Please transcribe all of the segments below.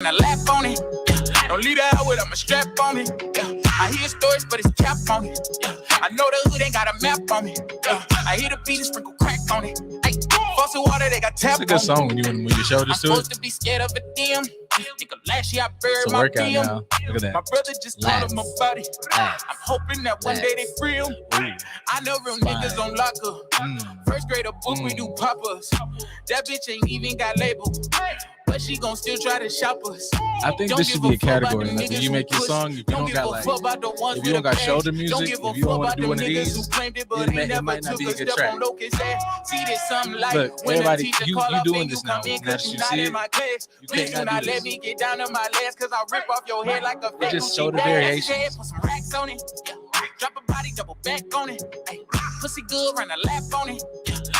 I laugh on it. Don't leave that out with a strap on it. I hear stories, but it's cap on it. I know the hood ain't got a map on it. I hear the beat and sprinkle crack on it. Faucet water, they got tap on it. It's a good song when you show this to it. I'm supposed to be scared of a damn. Nigga, last year I buried It's a my workout DM. now. Look at that. My brother just taught him my body. I'm hoping that one day they free him. I know real niggas on locker. First grade of book, we do pop-ups. That bitch ain't even got labeled, but she gon' still try to shop us. I think this should be a category. Like when you make your song, if you don't got like, if you don't got shoulder music, if you don't want to do one of these, it might not be a good track. Look, everybody, you doing this now. Now that you see it, you can't not do this. Get down on my legs, cause I rip off your head like a It's just shoulder variations. Put some racks on it. Drop a body, double back on it. Ay, pussy good, run a lap on it.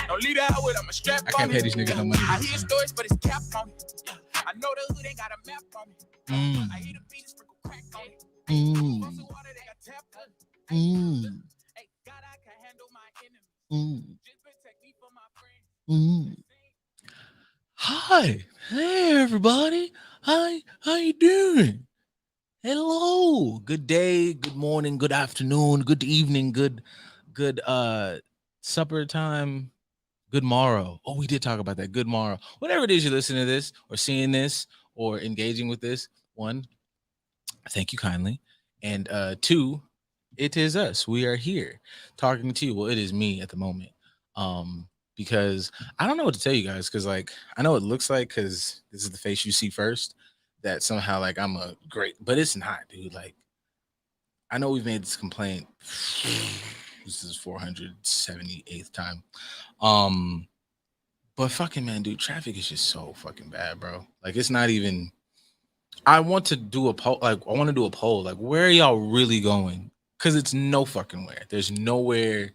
Don't leave that out with a strap on it. I can't pay these niggas no money. I hear stories, but it's cap on it. I know the hood ain't got a map on it. I hear the beat and sprinkle crack on it. Faucet water, they got tap on it. Hey, God, I can handle my enemies. Just protect me from my friends. Hi, hey everybody. Hi, how you doing? Hello. Good day, good morning, good afternoon, good evening, good supper time, good morrow. Oh, we did talk about that. Good morrow. Whatever it is you're listening to this or seeing this or engaging with this, one, thank you kindly. And two, it is us. We are here talking to you. Well, it is me at the moment. Because I don't know what to tell you guys, because like I know it looks like, because this is the face you see first, that somehow like I'm a great, but it's not, dude. Like I know we've made this complaint. This is 478th time. But fucking man, dude, traffic is just so fucking bad, bro. Like it's not even. I want to do a poll. Like I want to do a poll. Like where are y'all really going? Because it's no fucking where. There's nowhere.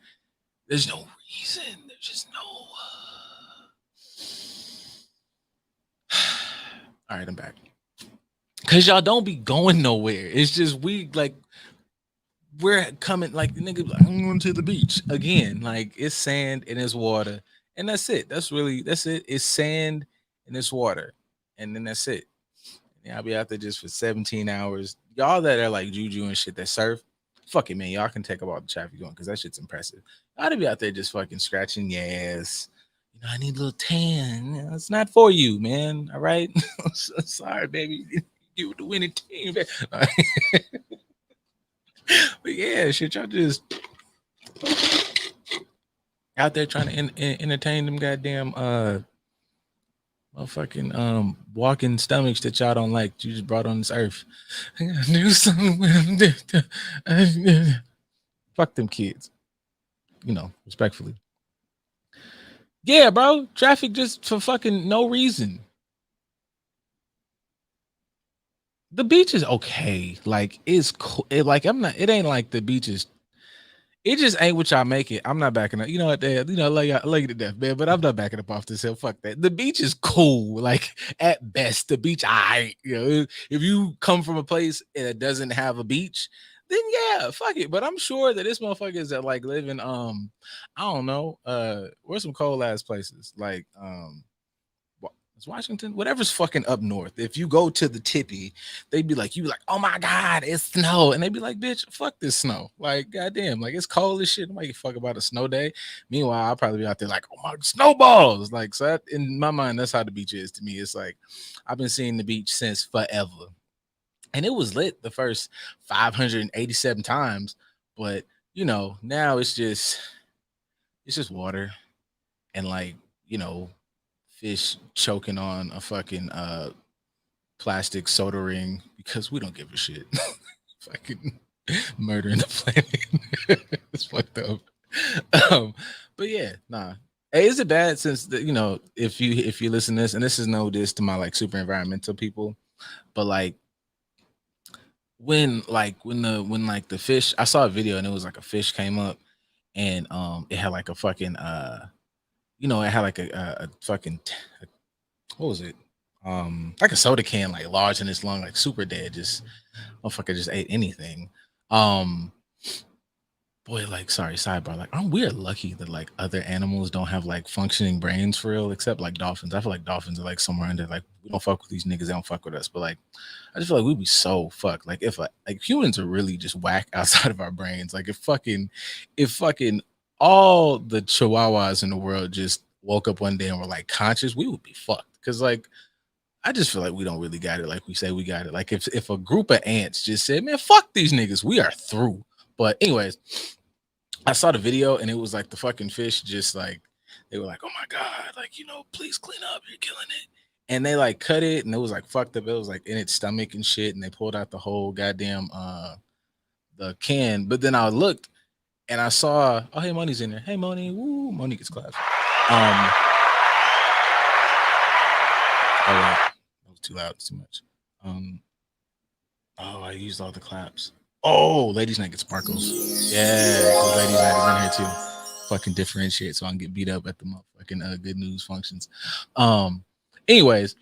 There's no reason. There's just no. All right, I'm back. Cause y'all don't be going nowhere. It's just we're coming like nigga. I'm going to the beach again. Like it's sand and it's water, and that's it. That's it. It's sand and it's water, and then that's it. Yeah, I'll be out there just for 17 hours. Y'all that are like Juju and shit that surf, fuck it, man. Y'all can take up all the traffic going because that shit's impressive. I'd be out there just fucking scratching gas. You know, I need a little tan. You know, it's not for you, man. All right. Sorry, baby. You were the winning team. But yeah, shit, y'all just out there trying to entertain them goddamn motherfucking walking stomachs that y'all don't like. You just brought on this earth. I gotta do something with them. Fuck them kids. You know, respectfully. Yeah, bro. Traffic just for fucking no reason. The beach is okay. Like it's cool. It ain't like the beach is. It just ain't what y'all make it. I'm not backing up. You know what, Dad? You know, like it to death, man. But I'm not backing up off this hill. Fuck that. The beach is cool. Like at best, the beach. You know, if you come from a place that doesn't have a beach, then yeah, fuck it. But I'm sure that this motherfuckers that like live in I don't know, where's some cold ass places like Washington, whatever's fucking up north. If you go to the tippy, they'd be like, oh my God, it's snow. And they'd be like, bitch, fuck this snow. Like, goddamn, like it's cold as shit. Nobody fuck about a snow day. Meanwhile, I'll probably be out there like, oh my snowballs. Like, so that, in my mind, that's how the beach is to me. It's like I've been seeing the beach since forever. And it was lit the first 587 times. But you know, now it's just water and like, you know, fish choking on a fucking plastic soda ring because we don't give a shit. Fucking murdering the planet. It's fucked up. But yeah, nah. Hey, is it bad since you know, if you listen to this, and this is no diss to my like super environmental people, but like when the fish, I saw a video and it was like a fish came up and it had like a fucking you know, it had like a fucking what was it? Like a soda can, like large in its lung, like super dead. Just motherfucker just ate anything. boy, like, sorry, sidebar. Like, aren't we lucky that like other animals don't have like functioning brains for real, except like dolphins? I feel like dolphins are like somewhere under like we don't fuck with these niggas, they don't fuck with us. But like, I just feel like we'd be so fucked. Like if like humans are really just whack outside of our brains. Like if fucking all the chihuahuas in the world just woke up one day and were like conscious, we would be fucked. Cause like I just feel like we don't really got it like we say we got it. Like if a group of ants just said, man, fuck these niggas, we are through. But anyways, I saw the video and it was like the fucking fish just like they were like, oh my god, like please clean up, you're killing it. And they like cut it and it was like fucked up. It was like in its stomach and shit, and they pulled out the whole goddamn the can. But then I looked and I saw, oh hey, Moni's in there. Hey Moni, woo, Moni gets claps. Oh wait, that was too loud, it's too much. Um oh, I used all the claps. Oh, ladies' night gets sparkles. Yeah, because ladies' night is in here too. Fucking differentiate so I can get beat up at the motherfucking good news functions. Um, anyways,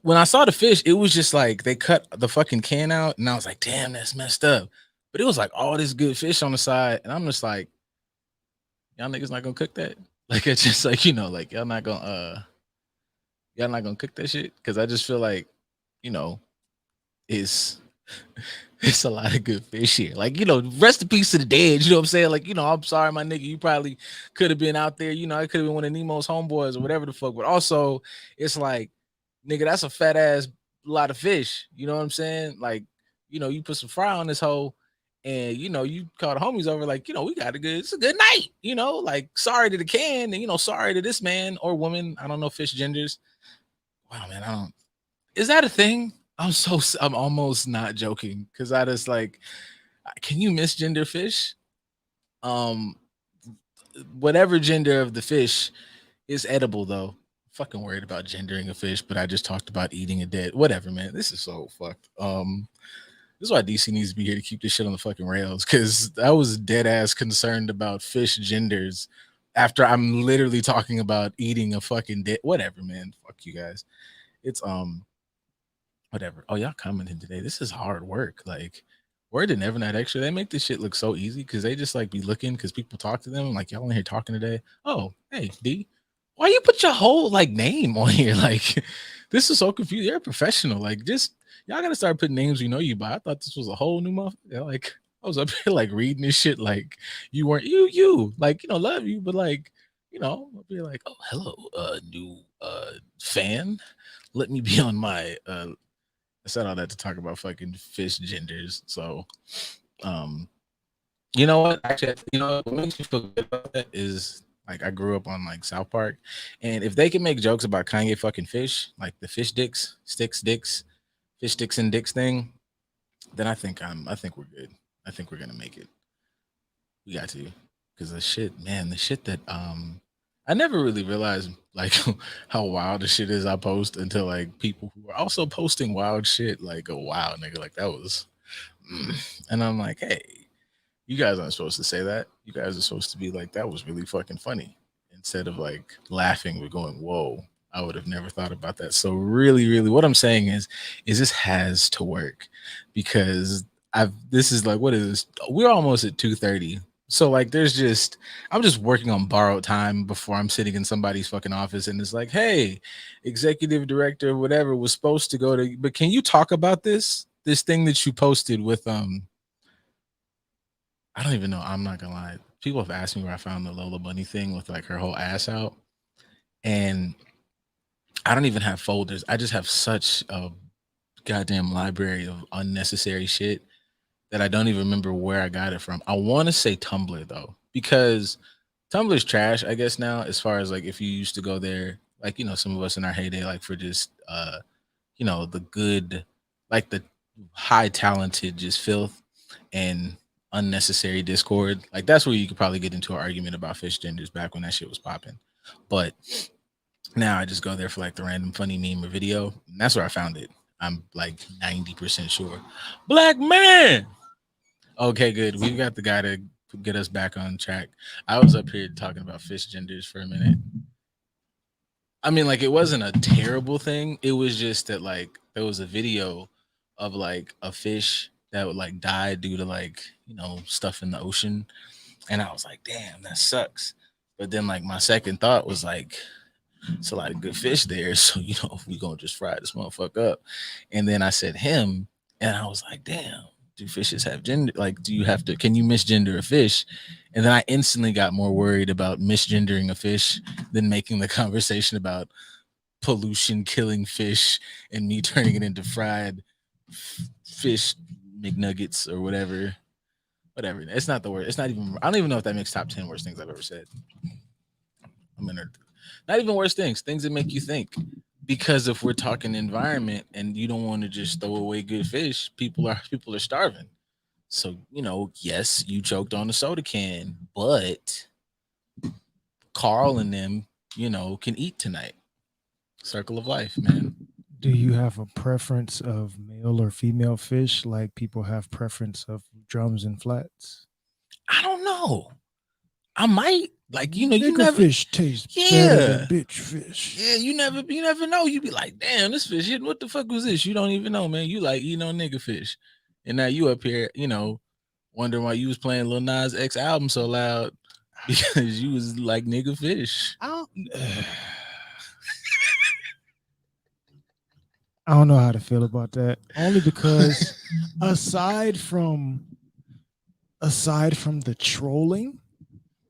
when I saw the fish, it was just like they cut the fucking can out, and I was like, damn, that's messed up. But it was like all this good fish on the side, and I'm just like, y'all niggas not gonna cook that? Like it's just like, like y'all not gonna cook that shit? Cause I just feel like, you know, it's it's a lot of good fish here. Like, rest in peace to the dead. You know what I'm saying? Like, I'm sorry, my nigga. You probably could have been out there. I could have been one of Nemo's homeboys or whatever the fuck. But also, it's like, nigga, that's a fat ass lot of fish. You know what I'm saying? Like, you put some fry on this hole and, you call the homies over, like, we got it's a good night. Like, sorry to the can and, sorry to this man or woman. I don't know fish genders. Wow, man, I don't. Is that a thing? I'm almost not joking because I just like, can you misgender fish? Um, whatever gender of the fish is edible though. Fucking worried about gendering a fish, but I just talked about eating a dead. Whatever, man. This is so fucked. This is why DC needs to be here to keep this shit on the fucking rails because I was dead ass concerned about fish genders after I'm literally talking about eating a fucking dead. Whatever, man. Fuck you guys. It's whatever. Oh, y'all commenting today. This is hard work. Like, Word and Evernight Extra, they make this shit look so easy because they just like be looking because people talk to them. Like, y'all in here talking today. Oh, hey, D, why you put your whole like name on here? Like, this is so confusing. You're a professional. Like, just y'all gotta start putting names you know you by. I thought this was a whole new month. Yeah, like, I was up here like reading this shit like you weren't you like love you, but like I'll be like, oh hello, new fan. Let me be on my I said all that to talk about fucking fish genders. So, um, you know what? Actually, what makes me feel good about that is like I grew up on like South Park, and if they can make jokes about Kanye fucking fish, like the fish dicks, fish sticks and dicks thing, then I think we're good. I think we're gonna make it. We got to, because the shit, man, the shit that I never really realized like how wild the shit is I post until like people who are also posting wild shit like a wow nigga like that was and I'm like, hey, you guys aren't supposed to say that. You guys are supposed to be like, that was really fucking funny. Instead of like laughing, we're going, whoa, I would have never thought about that. So really, really what I'm saying is this has to work because this is like, what is this? We're almost at 2:30. So like I'm just working on borrowed time before I'm sitting in somebody's fucking office and it's like, hey, executive director, whatever was supposed to go to, but can you talk about this thing that you posted with I don't even know. I'm not gonna lie. People have asked me where I found the Lola Bunny thing with like her whole ass out, and I don't even have folders. I just have such a goddamn library of unnecessary shit that I don't even remember where I got it from. I want to say Tumblr though, because Tumblr's trash, I guess now, as far as like if you used to go there, like some of us in our heyday, like for just the good, like the high talented just filth and unnecessary discord. Like that's where you could probably get into an argument about fish genders back when that shit was popping. But now I just go there for like the random funny meme or video. And that's where I found it. I'm like 90% sure. Black man. Okay, good. We've got the guy to get us back on track. I was up here talking about fish genders for a minute. I mean, like it wasn't a terrible thing. It was just that like there was a video of like a fish that would like die due to like stuff in the ocean, and I was like, damn, that sucks. But then like my second thought was like, it's a lot of good fish there, so we gonna just fry this motherfucker up. And then I said him, and I was like, damn, do fishes have gender? Like, do you have to? Can you misgender a fish? And then I instantly got more worried about misgendering a fish than making the conversation about pollution killing fish and me turning it into fried fish McNuggets or whatever. Whatever. It's not the word. It's not even. I don't even know if that makes top 10 worst things I've ever said. I'm in not even worst things. Things that make you think. Because if we're talking environment and you don't want to just throw away good fish, people are starving. So yes, you choked on the soda can, but Carl and them, can eat tonight. Circle of life, man. Do you have a preference of male or female fish like people have preference of drums and flats? I don't know. I might like you Nigga never. fish tastes better than bitch fish. Yeah, you never know. You be like, damn, this fish hitting. What the fuck was this? You don't even know, man. You like eating on nigga fish, and now you up here, wondering why you was playing Lil Nas X album so loud because you was like nigga fish. I don't know how to feel about that. Only because aside from the trolling,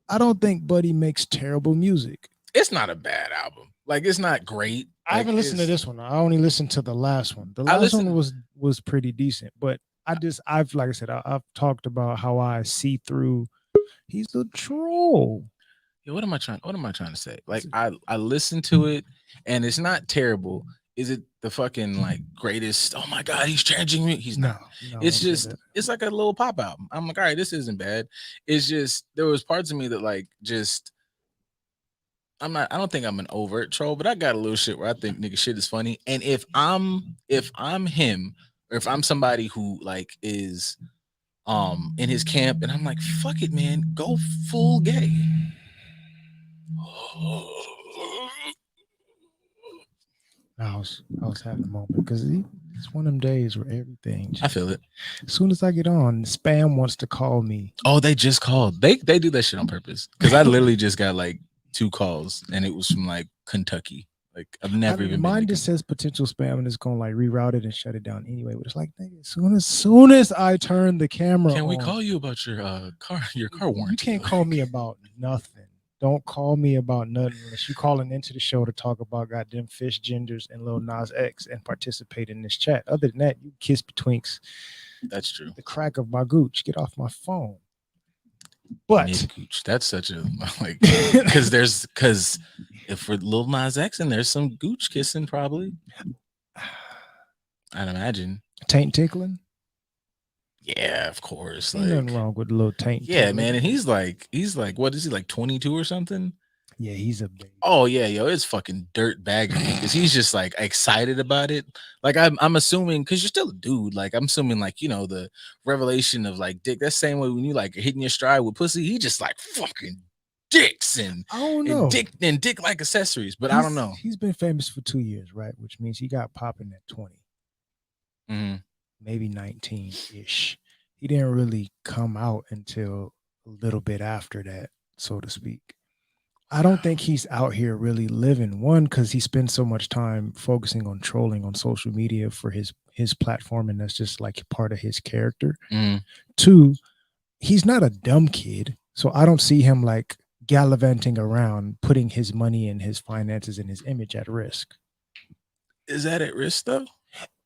I don't think Buddy makes terrible music. It's not a bad album. Like it's not great. I haven't listened to this one. I only listened to the last one. The last one was pretty decent, but I've like I said, I've talked about how I see through. He's a troll. Yeah, what am I trying to say? Like I listened to it and it's not terrible. Is it the fucking like greatest? Oh my god, he's changing me. He's not. No, It's just it's like a little pop album. I'm like, all right, this isn't bad. It's just there was parts of me that like just I don't think I'm an overt troll, but I got a little shit where I think nigga shit is funny. And if I'm him or if I'm somebody who like is in his camp and I'm like, fuck it, man, go full gay. I was having a moment because it's one of them days where everything. I feel it. As soon as I get on, spam wants to call me. Oh, they just called. They do that shit on purpose. Because I literally just got like 2 calls and it was from like Kentucky. Like I've never even mine just says potential spam and it's gonna like reroute it and shut it down anyway. But it's like, nigga, as soon as I turn the camera Can we on, call you about your car warranty? You can't call me about nothing. Don't call me about nothing unless you calling into the show to talk about goddamn fish genders and Lil Nas X and participate in this chat. Other than that, you kiss betwinks. That's true. The crack of my gooch. Get off my phone. But Mid-gooch. That's such a like because if we're Lil Nas X and there's some gooch kissing probably. I'd imagine. Taint tickling? Yeah, of course. Ain't nothing wrong with a little taint. Yeah, man. And he's like, what is he like 22 or something? Yeah, he's a baby. Oh yeah, yo, it's fucking dirt bagging because he's just like excited about it. Like I'm assuming because you're still a dude. Like I'm assuming like the revelation of like dick. That same way when you like hitting your stride with pussy, he just like fucking dicks and I don't know and dick like accessories. But I don't know. He's been famous for 2 years, right? Which means he got popping at 20. Mm-hmm. Maybe 19-ish. He didn't really come out until a little bit after that, so to speak. I don't think he's out here really living. One, because he spends so much time focusing on trolling on social media for his platform, and that's just like part of his character. Mm. 2, he's not a dumb kid, so I don't see him like gallivanting around, putting his money and his finances and his image at risk. Is that at risk though?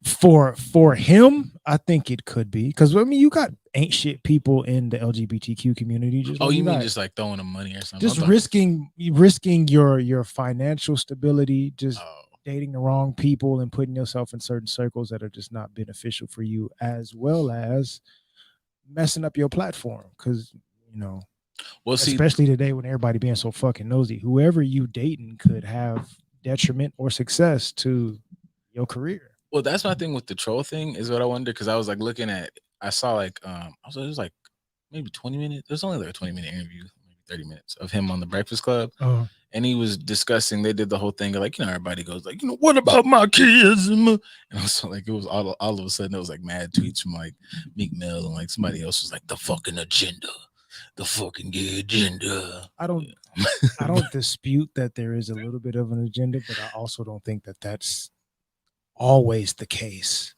For him, I think it could be because I mean you got ain't shit people in the LGBTQ community. Just you mean just like throwing them money or something? Just risking your financial stability, just dating the wrong people and putting yourself in certain circles that are just not beneficial for you, as well as messing up your platform because especially today when everybody being so fucking nosy, whoever you dating could have detriment or success to your career. Well, that's my thing with the troll thing is what I wonder because I was like looking at, I saw like it was like maybe 20 minutes. There's only like a 20-minute interview, maybe 30 minutes of him on the Breakfast Club, and he was discussing. They did the whole thing of like, everybody goes like, what about my kids? And also like it was all of a sudden it was like mad tweets from like Meek Mill and like somebody else was like the fucking agenda, the fucking gay agenda. I don't dispute that there is a little bit of an agenda, but I also don't think that that's always the case.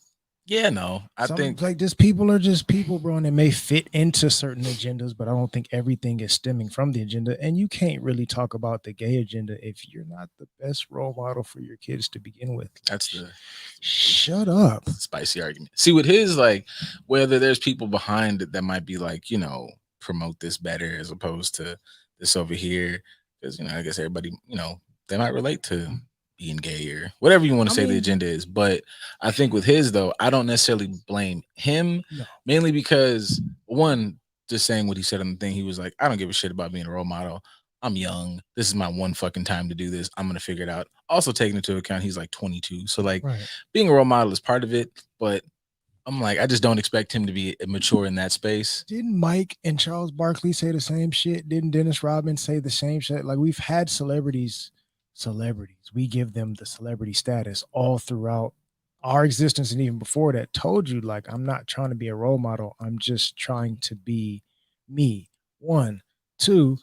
Yeah, no, I Some think like just people are just people, bro, and they may fit into certain agendas, but I don't think everything is stemming from the agenda. And you can't really talk about the gay agenda if you're not the best role model for your kids to begin with. that's the Shut up. spicy argument. See, with his like, whether there's people behind it that might be like, promote this better as opposed to this over here, because I guess everybody, they might relate to being gay or whatever you want to say the agenda is. But I think with his though, I don't necessarily blame him, mainly because one, just saying what he said on the thing, he was like, I don't give a shit about being a role model. I'm young. This is my one fucking time to do this. I'm gonna figure it out. Also taking into account he's like 22, so like being a role model is part of it. But I'm like, I just don't expect him to be mature in that space. Didn't Mike and Charles Barkley say the same shit? Didn't Dennis Rodman say the same shit? Like we've had celebrities. We give them the celebrity status all throughout our existence, and even before that, told you like I'm not trying to be a role model. I'm just trying to be me. One, two,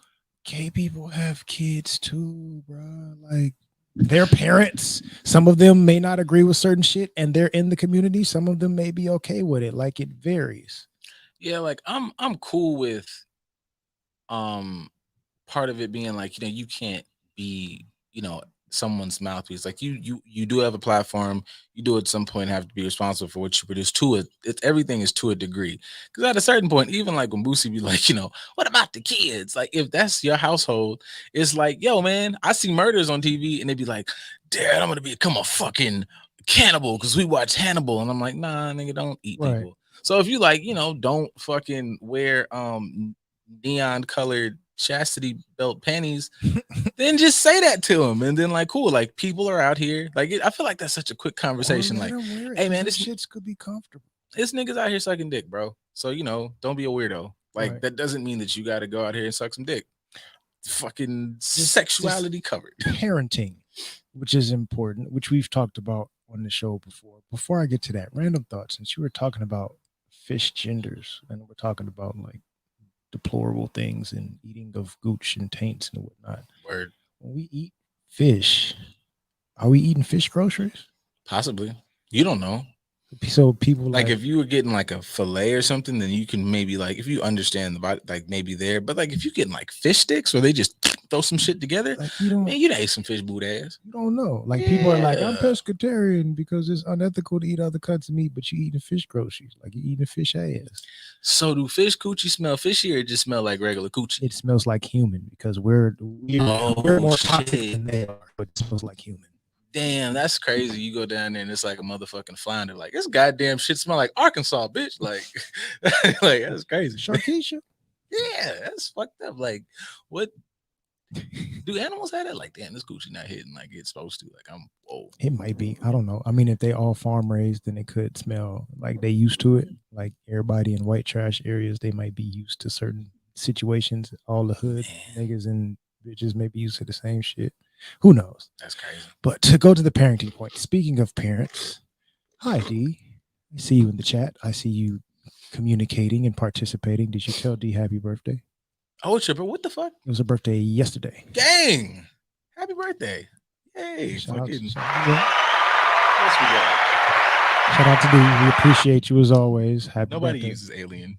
gay people have kids too, bro. Like their parents, some of them may not agree with certain shit, and they're in the community. Some of them may be okay with it. Like it varies. Yeah, like I'm cool with part of it being like, you can't be, someone's mouthpiece. Like you do have a platform. You do at some point have to be responsible for what you produce to it. Everything is to a degree. Because at a certain point, even like when Boosie be like, what about the kids? Like if that's your household, it's like, yo, man, I see murders on TV and they be like, Dad, I'm gonna become a fucking cannibal because we watch Hannibal. And I'm like, nah, nigga, don't eat people. So if you like, don't fucking wear neon colored chastity belt panties, then just say that to him, and then like, cool, like people are out here. Like I feel like that's such a quick conversation. Like, hey man, this shits could be comfortable. This nigga's out here sucking dick, bro. So don't be a weirdo. Like that doesn't mean that you got to go out here and suck some dick. Fucking sexuality covered. Parenting, which is important, which we've talked about on the show before. Before I get to that, random thought, since you were talking about fish genders and we're talking about like deplorable things and eating of gooch and taints and whatnot. Word. When we eat fish, are we eating fish groceries? Possibly. You don't know. So people like if you were getting like a fillet or something, then you can maybe like if you understand the body, like maybe there. But like if you getting like fish sticks or they just throw some shit together, like you don't, man, you ate some fish boot ass. You don't know. Like people are like, I'm pescatarian because it's unethical to eat other cuts of meat, but you eating fish groceries, like you eating fish ass. So do fish coochie smell fishy or just smell like regular coochie? It smells like human because we're more toxic than they are, but it smells like human. Damn, that's crazy. You go down there and it's like a motherfucking flounder. Like this goddamn shit smell like Arkansas, bitch. Like, like that's crazy. Sharkeisha. Yeah, that's fucked up. Like, what do animals have that? Like, damn, this Gucci not hitting like it's supposed to. Like, I'm old. It might be. I don't know. I mean, if they all farm raised, then it could smell like they used to it. Like everybody in white trash areas, they might be used to certain situations. All the hood niggas and bitches may be used to the same shit. Who knows? That's crazy. But to go to the parenting point, speaking of parents, hi D. I see you in the chat. I see you communicating and participating. Did you tell D happy birthday? Oh, Chipper, what the fuck? It was her birthday yesterday. Gang. Happy birthday. Hey, shout fucking. Shout out to D. We appreciate you as always. Happy Nobody birthday. uses alien.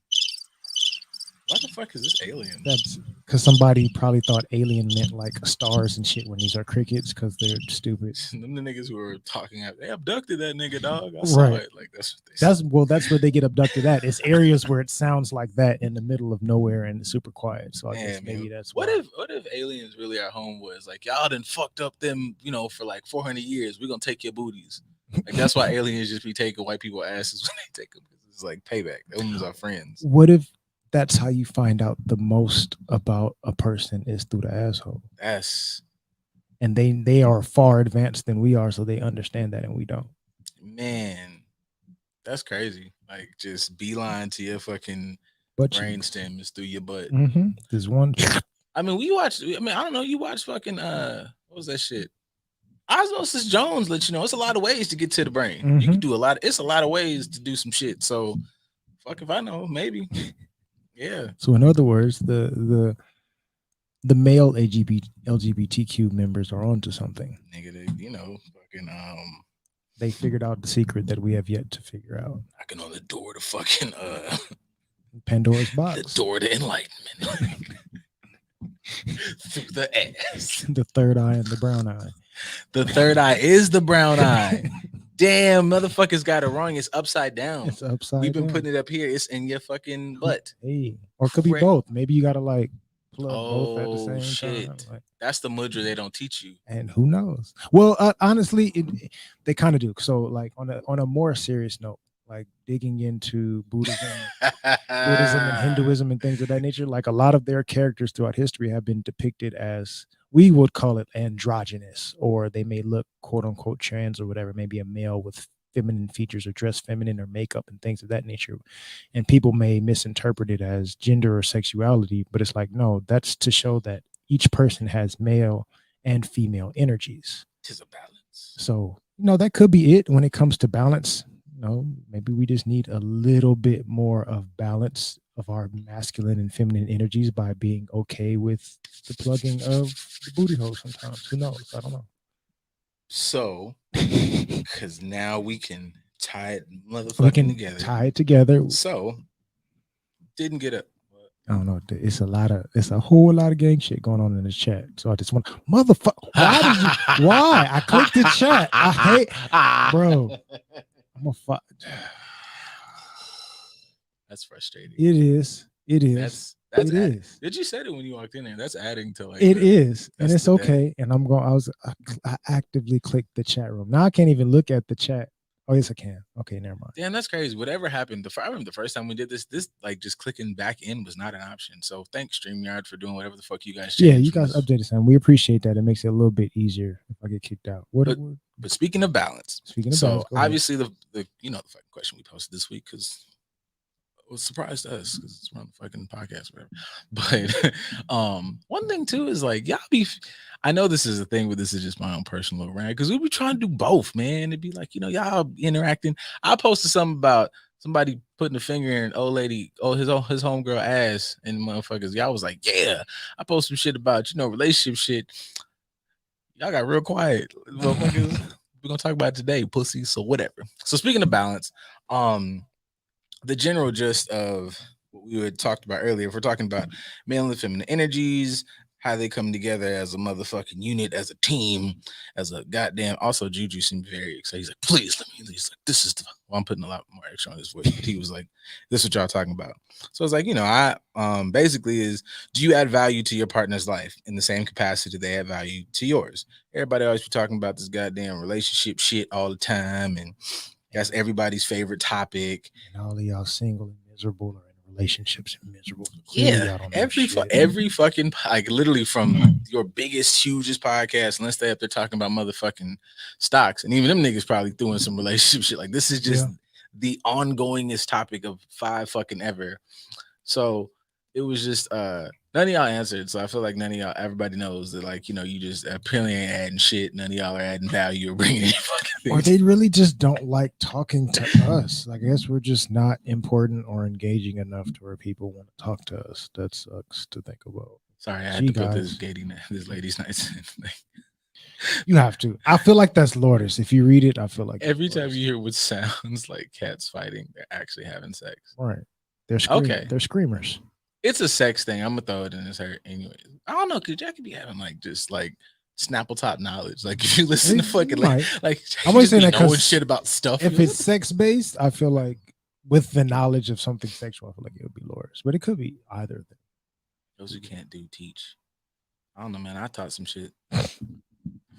What the fuck is this alien? That's because somebody probably thought alien meant like stars and shit when these are crickets because they're stupid. Them the niggas who were talking, they abducted that nigga, dog. I saw it. Like that's what they said. That's where they get abducted at. It's areas where it sounds like that in the middle of nowhere and it's super quiet. So I guess maybe that's what if aliens really our homeboys? Like y'all done fucked up them, for like 400 years. We're gonna take your booties. Like that's why aliens just be taking white people asses when they take them. It's like payback. Those are our friends. What if that's how you find out the most about a person is through the asshole? And they are far advanced than we are, so they understand that and we don't. Man, that's crazy. Like just beeline to your fucking brain stem is through your butt. There's one. I mean, we watched. I mean, I don't know. You watch fucking what was that shit? Osmosis Jones let you know it's a lot of ways to get to the brain. You can do a lot. It's a lot of ways to do some shit. So, fuck if I know. Maybe. Yeah. So in other words, the male LGBTQ members are onto something. Nigga, they, fucking they figured out the secret that we have yet to figure out. I can on the door to fucking Pandora's box. The door to enlightenment. Through the ass. The third eye and the brown eye. The third eye is the brown eye. Damn, motherfuckers got it wrong. It's upside down. It's upside We've been down. putting it up here. It's in your fucking butt. Hey, or it could be both. Maybe you gotta like plug both at the same shit. time. Like, that's the mudra they don't teach you. And who knows? Well, honestly, they kind of do. So, like on a more serious note, like digging into Buddhism and Hinduism and things of that nature, like a lot of their characters throughout history have been depicted as, we would call it androgynous, or they may look quote unquote trans or whatever, maybe a male with feminine features or dress feminine or makeup and things of that nature. And people may misinterpret it as gender or sexuality, but it's like, no, that's to show that each person has male and female energies. Tis a balance. So, that could be it when it comes to balance. Maybe we just need a little bit more of balance of our masculine and feminine energies by being okay with the plugging of the booty hole sometimes. Who knows? I don't know. So, because now we can tie it together. Tie it together. So, didn't get up. I don't know. It's a whole lot of gang shit going on in the chat. So I just want, motherfucker, why? I clicked the chat. I hate, bro. I'm a fuck. That's frustrating. It is. It is. Did you say it when you walked in there? That's adding to like. It is, and it's okay. And I actively clicked the chat room. Now I can't even look at the chat. Oh yes, I can. Okay, never mind. Damn, that's crazy. Whatever happened, I remember the first time we did this like just clicking back in was not an option. So thanks StreamYard for doing whatever the fuck you guys. Yeah, you guys updated something. We appreciate that. It makes it a little bit easier if I get kicked out. But speaking of balance, obviously the fucking question we posted this week, because it was a surprise to us because it's on the fucking podcast, whatever. But one thing too is like y'all be. I know this is a thing, but this is just my own personal little rant, because we be trying to do both, man. It'd be like, y'all interacting. I posted something about somebody putting a finger in old lady, his homegirl ass, and motherfuckers. Y'all was like, yeah. I posted some shit about relationship shit. Y'all got real quiet, motherfuckers. We're gonna talk about it today, pussy. So whatever. So speaking of balance, the general gist of what we had talked about earlier, if we're talking about male and feminine energies, how they come together as a motherfucking unit, as a team, as a goddamn. Also, Juju seemed very excited. He's like, please let me. He's like, this is the. Well, I'm putting a lot more extra on his voice, but he was like, this is what y'all talking about. So it's like, I basically is, do you add value to your partner's life in the same capacity they add value to yours? Everybody always be talking about this goddamn relationship shit all the time, and that's everybody's favorite topic. And all of y'all single and miserable or in relationships and miserable. Yeah, every fucking, like literally from your biggest, hugest podcast, unless they up there talking about motherfucking stocks, and even them niggas probably doing some relationship shit. Like this is just the ongoingest topic of 5 fucking ever. So it was just none of y'all answered. So I feel like none of y'all, everybody knows that, like, you just apparently ain't adding shit. None of y'all are adding value or bringing any fucking things. Or they really just don't like talking to us. I guess we're just not important or engaging enough to where people want to talk to us. That sucks to think about. Sorry, I had to put this ladies' night. You have to. I feel like that's Lourdes. If you read it, I feel like every time you hear what sounds like cats fighting, they're actually having sex. Right. They're okay. They're screamers. It's a sex thing. I'm gonna throw it in his hair anyways. I don't know, because Jack could be having like just like Snapple top knowledge. Like if you listen to fucking like I'm always saying that because shit about stuff. If it's sex based, I feel like with the knowledge of something sexual, I feel like it would be Lourdes. But it could be either of them. Those who can't do teach. I don't know, man. I taught some shit. I feel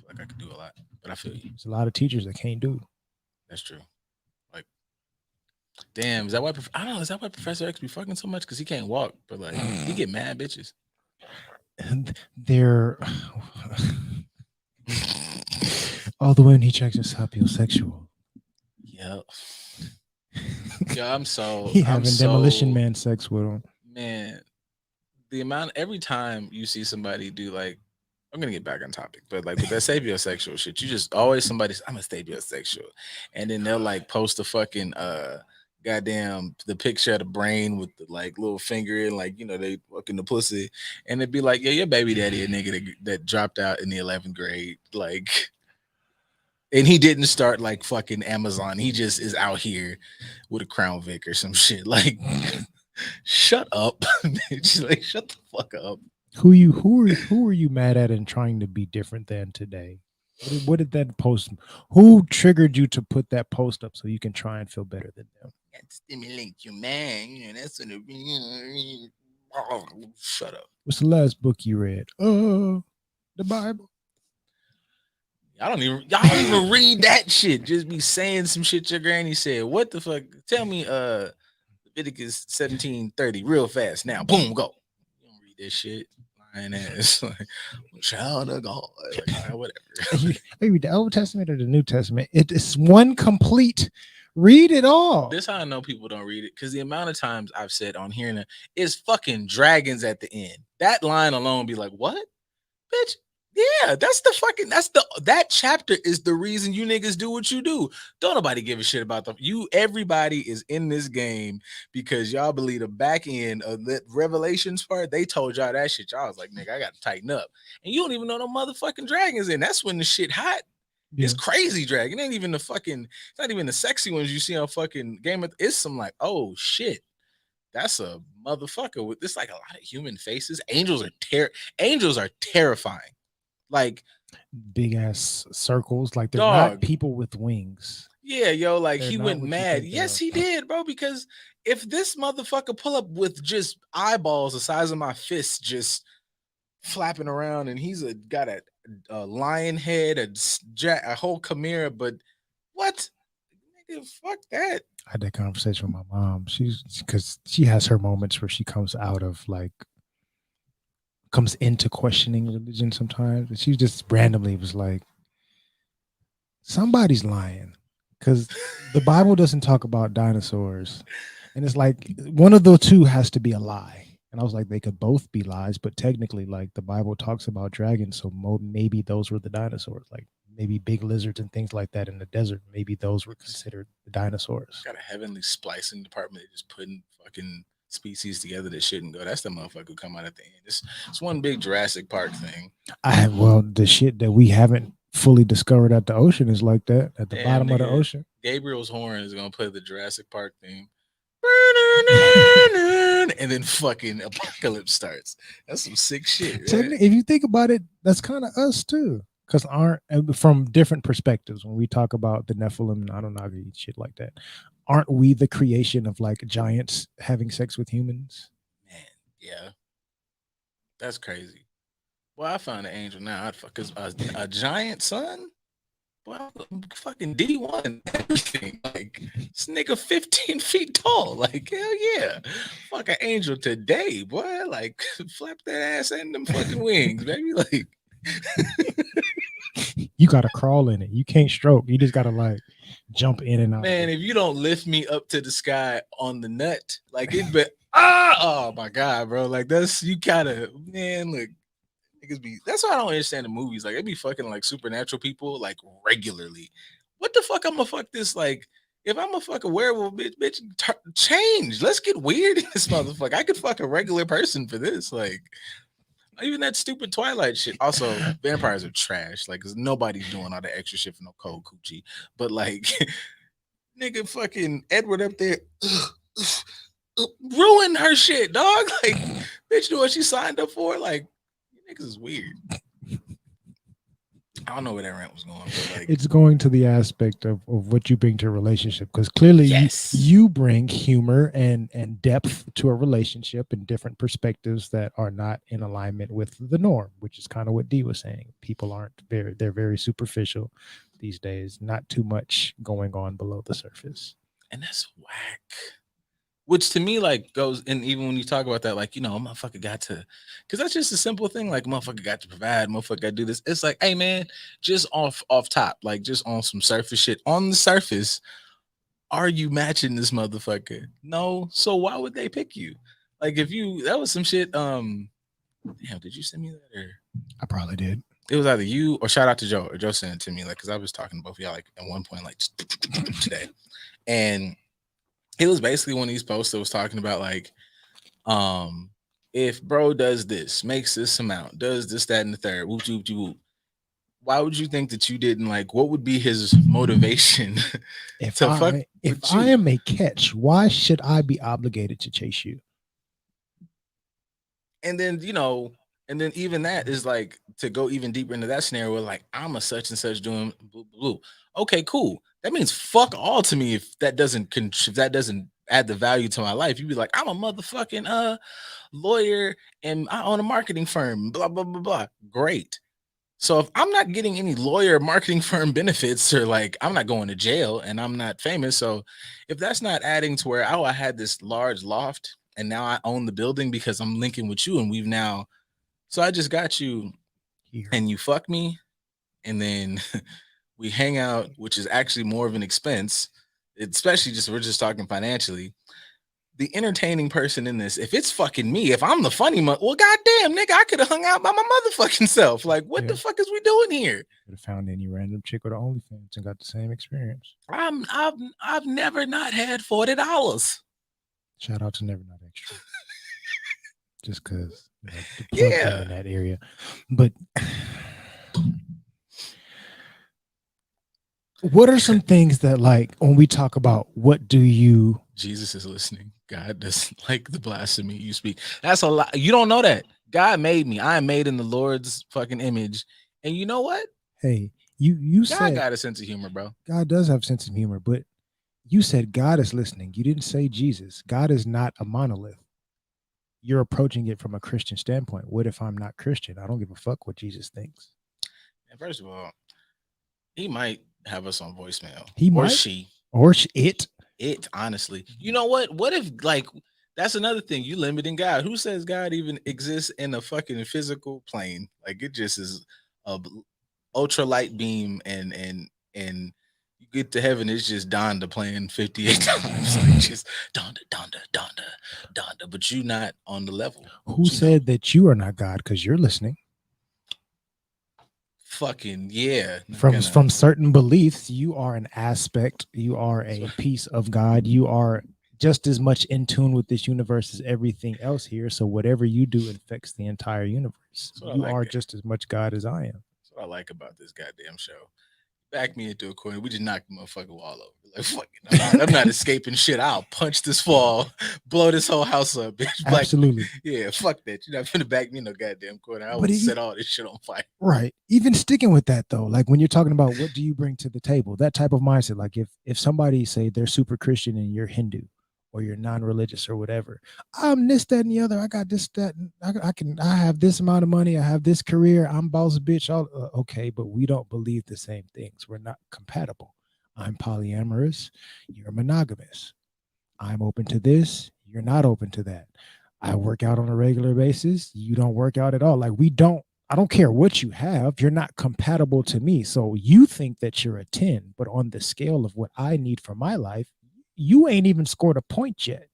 like I could do a lot, but I feel you. There's a lot of teachers that can't do. That's true. Like, damn, is that why? I don't know. Is that why Professor X be fucking so much? Because he can't walk, but like he get mad bitches. And they're all the women he checks are sapiosexual. Yep. Yeah, I'm so he having Demolition Man sex with him. Man, the amount every time you see somebody do like I'm gonna get back on topic, but like with that sapiosexual shit, you just always somebody's I'm a sapiosexual, and then they'll like post a fucking goddamn the picture of the brain with the like little finger and like they fucking the pussy, and it'd be like yeah your baby daddy a nigga that dropped out in the 11th grade like. And he didn't start like fucking Amazon. He just is out here with a Crown Vic or some shit. Like, shut up, bitch. Like, shut the fuck up. Who are you mad at and trying to be different than today? What did that post? Who triggered you to put that post up so you can try and feel better than them? That stimulates your man. That's what it. Oh, shut up. What's the last book you read? The Bible. Y'all don't even read that shit. Just be saying some shit your granny said. What the fuck? Tell me Leviticus 17:30 real fast now. Boom, go. You don't read that shit. Lying ass. Like, child of God. Like, whatever. You read the Old Testament or the New Testament? It is one complete. Read it all. This how I know people don't read it, because the amount of times I've said on hearing it is fucking dragons at the end. That line alone be like, what? Bitch. Yeah, that chapter is the reason you niggas do what you do. Don't nobody give a shit about them. Everybody is in this game because y'all believe the back end of the Revelations part. They told y'all that shit. Y'all was like, nigga, I gotta tighten up. And you don't even know no motherfucking dragons in. That's when the shit hot. Yeah. It's crazy dragon. It ain't even it's not even the sexy ones you see on fucking Game of. It's some like, oh shit. That's a motherfucker with this like a lot of human faces. Angels are terrifying. Like big ass circles, like they're not people with wings. Yeah, yo, like he went mad. Yes, he did, bro. Because if this motherfucker pull up with just eyeballs the size of my fist, just flapping around, and he's got a lion head, a whole chimera, but what? Nigga, fuck that. I had that conversation with my mom. Because she has her moments where she comes into questioning religion sometimes. And she just randomly was like, somebody's lying, because the Bible doesn't talk about dinosaurs. And it's like one of the two has to be a lie. And I was like, they could both be lies, but technically, like, the Bible talks about dragons, so maybe those were the dinosaurs, like maybe big lizards and things like that in the desert. Maybe those were considered the dinosaurs. Got a heavenly splicing department. They just putting fucking species together that shouldn't go. That's the motherfucker who come out at the end. It's one big Jurassic Park thing. The shit that we haven't fully discovered at the ocean is like that at the bottom of the ocean. Gabriel's horn is gonna play the Jurassic Park theme. And then fucking apocalypse starts. That's some sick shit. Right? If you think about it, that's kind of us too. Because from different perspectives, when we talk about the Nephilim and Anunnaki, shit like that, aren't we the creation of like giants having sex with humans? Man, yeah, that's crazy. Well, I found an angel now. I'd fuck a giant son. Well, fucking D1, everything. Like, this nigga 15 feet tall. Like, hell yeah. Fuck an angel today, boy. Like, flap that ass and them fucking wings, baby. Like, you gotta crawl in it. You can't stroke. You just gotta like jump in and out. Man, if you don't lift me up to the sky on the nut, like it be oh my god, bro. Like that's you gotta look. That's why I don't understand the movies. Like, it be fucking like supernatural people like regularly. What the fuck? I'm gonna fuck this. Like, if I'm a fucking werewolf, bitch, change. Let's get weird in this motherfucker. I could fuck a regular person for this. Like, even that stupid Twilight shit. Also, vampires are trash. Like, cause nobody's doing all the extra shit for no cold coochie. But like, nigga, fucking Edward up there. Ruined her shit, dog. Like, bitch, knew what she signed up for. Like, niggas is weird. I don't know where that rant was going, but like, it's going to the aspect of what you bring to a relationship, because clearly you bring humor and depth to a relationship and different perspectives that are not in alignment with the norm, which is kind of what Dee was saying. People they're very superficial these days, not too much going on below the surface. And that's whack. Which to me, like, goes, and even when you talk about that, like, motherfucker got to, because that's just a simple thing, like, motherfucker got to provide, motherfucker got to do this. It's like, hey, man, just off top, like, just on some surface shit. On the surface, are you matching this motherfucker? No. So why would they pick you? Like if you that was some shit. Damn, did you send me that or? I probably did. It was either you or shout out to Joe or Joe sent it to me, like, because I was talking to both of y'all like at one point, like today, and it was basically one of these posts that was talking about like, um, if bro does this, makes this amount, does this, that, and the third, whoop, whoop, whoop, whoop, why would you think that you didn't like? What would be his motivation If to fuck if with I you? am a catch, why should I be obligated to chase you? And then and then even that is like to go even deeper into that scenario. Like I'm a such and such doing blue, blue. Okay, cool. That means fuck all to me if that doesn't if that doesn't add the value to my life. You'd be like, I'm a motherfucking lawyer and I own a marketing firm. Blah blah blah blah. Great. So if I'm not getting any lawyer marketing firm benefits or like I'm not going to jail and I'm not famous, so if that's not adding to where I had this large loft and now I own the building because I'm linking with you and we've now so I just got you Here. and you fuck me and then we hang out, which is actually more of an expense, especially just we're just talking financially. The entertaining person in this, if it's fucking me, if I'm the funny well, goddamn, nigga, I could have hung out by my motherfucking self. Like, what the fuck is we doing here? Could have found any random chick with OnlyFans and got the same experience. I've never not had $40. Shout out to Never Not Extra. Just because Yeah, in that area. But what are some things that, like, when we talk about what do you Jesus is listening. God doesn't like the blasphemy you speak. That's a lot. You don't know that. God made me. I am made in the Lord's fucking image. And you know what? Hey, you God said got a sense of humor, bro. God does have a sense of humor, but you said God is listening. You didn't say Jesus. God is not a monolith. You're approaching it from a Christian standpoint. What if I'm not Christian? I don't give a fuck what Jesus thinks. And first of all, he might have us on voicemail. He or might. she. Or it. It, honestly. You know what? What if, like, that's another thing. You limiting God. Who says God even exists in a fucking physical plane? Like, it just is a ultra light beam and you get to heaven, it's just Donda playing 58 times. Like, just Donda, Donda, Donda, Donda. But you not on the level. Who said that you are not God? Because you're listening. Fucking yeah. From certain beliefs, you are an aspect. You are a piece of God. You are just as much in tune with this universe as everything else here. So whatever you do affects the entire universe. You are just as much God as I am. That's what I like about this goddamn show. Back me into a corner. We just knocked the motherfucking wall over. Like, fuck it. I'm not escaping shit. I'll punch this wall, blow this whole house up, bitch. Absolutely. Like, yeah, fuck that. You're not gonna back me in no goddamn corner. I will set all this shit on fire. Right. Even sticking with that though, like when you're talking about what do you bring to the table, that type of mindset, like if somebody say they're super Christian and you're Hindu or you're non-religious or whatever, I'm this, that, and the other. I got this, that, I have this amount of money. I have this career. I'm boss bitch. Okay, but we don't believe the same things. We're not compatible. I'm polyamorous. You're monogamous. I'm open to this. You're not open to that. I work out on a regular basis. You don't work out at all. Like I don't care what you have. You're not compatible to me. So you think that you're a 10, but on the scale of what I need for my life, you ain't even scored a point yet.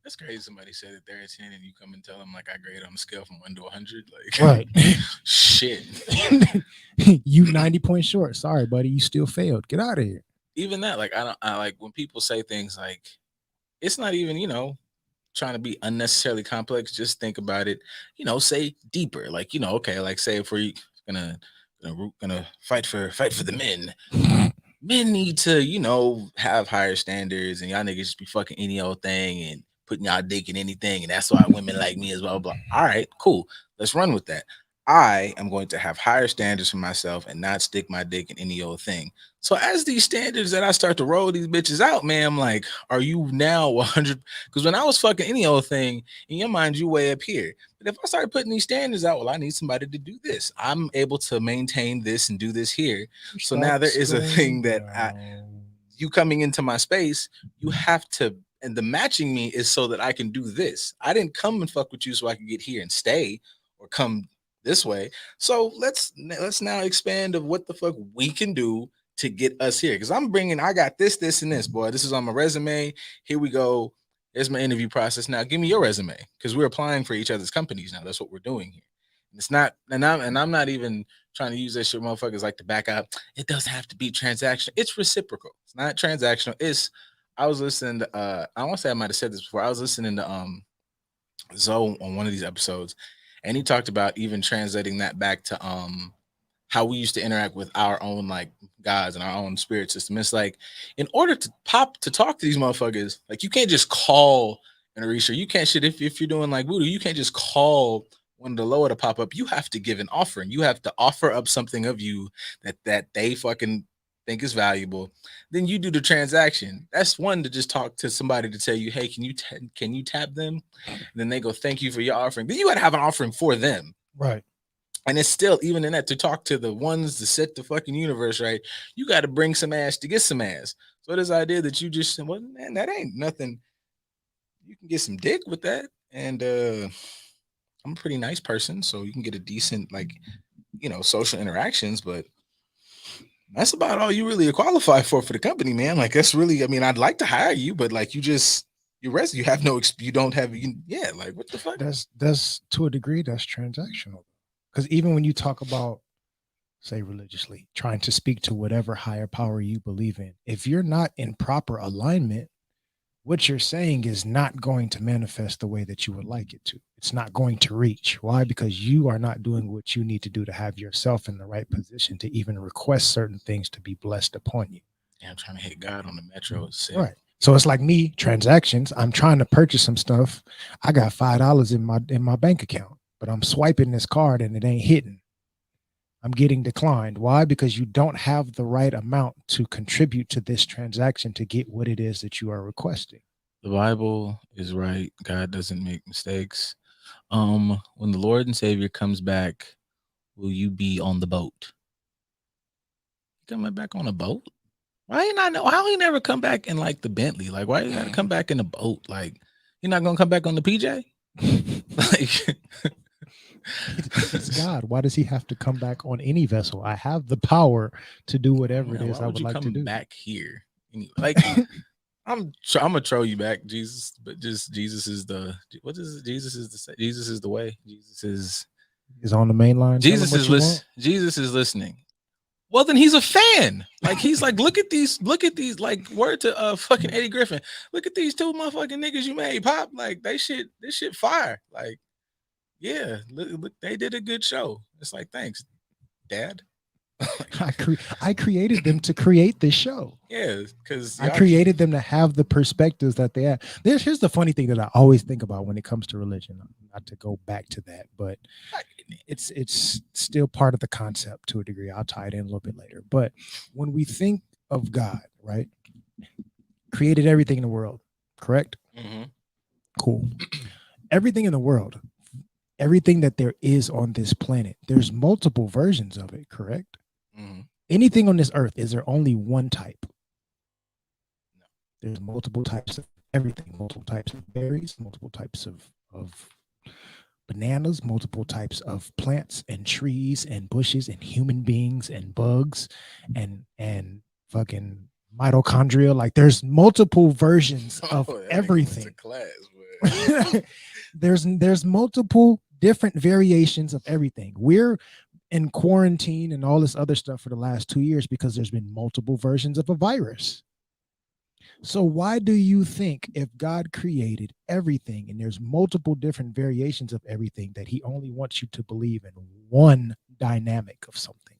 That's crazy. Somebody said that they're a 10 and you come and tell them like I grade on a scale from 1 to 100. Like, right. Shit. You 90 points short. Sorry, buddy. You still failed. Get out of here. Even that, like, I like when people say things like, it's not even, trying to be unnecessarily complex. Just think about it, say deeper. Like, okay, like say if we're gonna fight for the men. Men need to, have higher standards, and y'all niggas just be fucking any old thing and putting y'all dick in anything, and that's why women like me as well. Blah. All right, cool. Let's run with that. I am going to have higher standards for myself and not stick my dick in any old thing. So as these standards that I start to roll these bitches out, man, I'm like, are you now 100? Because when I was fucking any old thing, in your mind, you way up here. But if I started putting these standards out, well, I need somebody to do this. I'm able to maintain this and do this here. So now there is a thing that you coming into my space, you have to, and the matching me is so that I can do this. I didn't come and fuck with you so I can get here and stay or come this way. So let's now expand of what the fuck we can do to get us here. Because I got this, and this, boy. This is on my resume. Here we go. Here's my interview process. Now give me your resume because we're applying for each other's companies now. That's what we're doing here. And it's not, and I'm not even trying to use that shit, motherfuckers like to back up. It doesn't have to be transactional. It's reciprocal. It's not transactional. It's. I was listening to. I want to say I might have said this before. I was listening to Zoe on one of these episodes, and he talked about even translating that back to how we used to interact with our own like gods and our own spirit system. It's like in order to talk to these motherfuckers, like you can't just call an Orisha. You can't shit if you're doing like voodoo, you can't just call one of the lower to pop up. You have to give an offering. You have to offer up something of you that they fucking think is valuable. Then you do the transaction. That's one to just talk to somebody to tell you, hey, can you tap them? And then they go, thank you for your offering. Then you got to have an offering for them. Right. And it's still, even in that, to talk to the ones to set the fucking universe right, you got to bring some ass to get some ass. So this idea that you just, well, man, that ain't nothing. You can get some dick with that. And I'm a pretty nice person, so you can get a decent, like, social interactions, but that's about all you really qualify for the company, man. Like, that's really, I mean, I'd like to hire you, but like, you have no, you don't have, yeah, like, what the fuck? That's to a degree, that's transactional. Because even when you talk about, say, religiously, trying to speak to whatever higher power you believe in, if you're not in proper alignment, what you're saying is not going to manifest the way that you would like it to. It's not going to reach. Why? Because you are not doing what you need to do to have yourself in the right position to even request certain things to be blessed upon you. Yeah, I'm trying to hit God on the metro. Right. So it's like me, transactions. I'm trying to purchase some stuff. I got $5 in my bank account, but I'm swiping this card and it ain't hitting. I'm getting declined. Why? Because you don't have the right amount to contribute to this transaction to get what it is that you are requesting. The Bible is right. God doesn't make mistakes. When the Lord and Savior comes back, will you be on the boat? Coming back on a boat? Why ain't I know? How he never come back in like the Bentley? Like, why you gotta come back in a boat? Like, you're not gonna come back on the PJ? Like, it's God. Why does he have to come back on any vessel? I have the power to do whatever it is I would like to do. Back here, anyway, like I'm gonna throw you back, Jesus. But just Jesus is the what is it? Jesus is the way. Jesus is on the main line. Jesus is listening. Jesus is listening. Well, then he's a fan. Like, he's like, look at these, like, word to fucking Eddie Griffin. Look at these two motherfucking niggas you made, Pop. Like, this shit fire. Like, yeah, look, they did a good show. It's like, thanks, Dad. I created them to create this show. Yeah, because I created them to have the perspectives that they have. Here's the funny thing that I always think about when it comes to religion. Not to go back to that, but it's still part of the concept to a degree. I'll tie it in a little bit later. But when we think of God, right, created everything in the world, correct? Mm-hmm. Cool. Everything in the world, everything that there is on this planet, there's multiple versions of it, correct? Mm-hmm. Anything on this earth, is there only one type? No. There's multiple types of everything, multiple types of berries, multiple types of bananas, multiple types of plants and trees and bushes and human beings and bugs and fucking mitochondria. Like, there's multiple versions of everything. There's multiple different variations of everything. We're in quarantine and all this other stuff for the last 2 years because there's been multiple versions of a virus. So why do you think, if God created everything and there's multiple different variations of everything, that he only wants you to believe in one dynamic of something?